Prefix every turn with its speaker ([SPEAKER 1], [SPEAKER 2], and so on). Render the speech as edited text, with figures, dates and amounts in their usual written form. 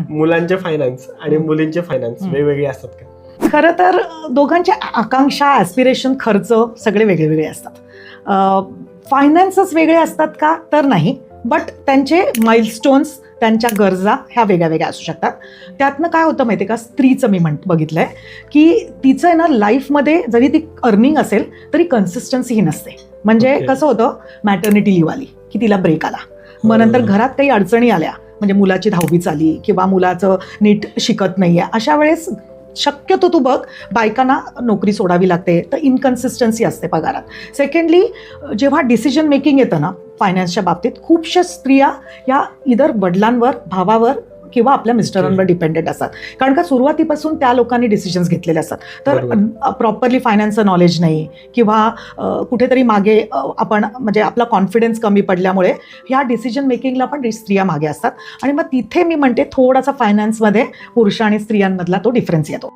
[SPEAKER 1] मुलांचे फायनान्स आणि मुलींचे फायनान्स वेगवेगळे असतात का?
[SPEAKER 2] खरं तर दोघांच्या आकांक्षा, ॲस्पिरेशन, खर्च सगळे वेगळे वेगळे असतात. फायनान्सच वेगळे असतात का तर नाही, बट त्यांचे माइलस्टोन्स, त्यांच्या गरजा ह्या वेगळ्या वेगळ्या असू शकतात. त्यातनं काय होतं माहिती आहे का, स्त्रीचं मी बघितलंय की तिचं आहे ना लाईफमध्ये जरी ती अर्निंग असेल तरी कन्सिस्टन्सी ही नसते. म्हणजे कसं होतं, मॅटर्निटी लिव्ह आली की तिला ब्रेक आला, मग नंतर घरात काही अडचणी आल्या, म्हणजे मुलाची दहावी आली किंवा मुलाचं नीट शिकत नाहीये, अशा वेळेस शक्यतो तू बघ बायकांना नोकरी सोडावी लागते, तर इनकन्सिस्टन्सी असते पगारात. सेकंडली, जेव्हा डिसिजन मेकिंग येतं ना फायनान्सच्या बाबतीत, खूपशा स्त्रिया या इधर वडिलांवर, भावावर किंवा आपल्या मिस्टरांवर डिपेंडेंट असतात. कारण का सुरुवातीपासून त्या लोकांनी डिसिजन्स घेतलेले असतात, तर प्रॉपरली फायनान्सचं नॉलेज नाही किंवा कुठेतरी मागे आपण म्हणजे आपला कॉन्फिडन्स कमी पडल्यामुळे ह्या डिसिजन मेकिंगला पण स्त्रिया मागे असतात. आणि मग तिथे मी म्हणते थोडासा फायनान्समध्ये पुरुष आणि स्त्रियांमधला तो डिफरन्स येतो.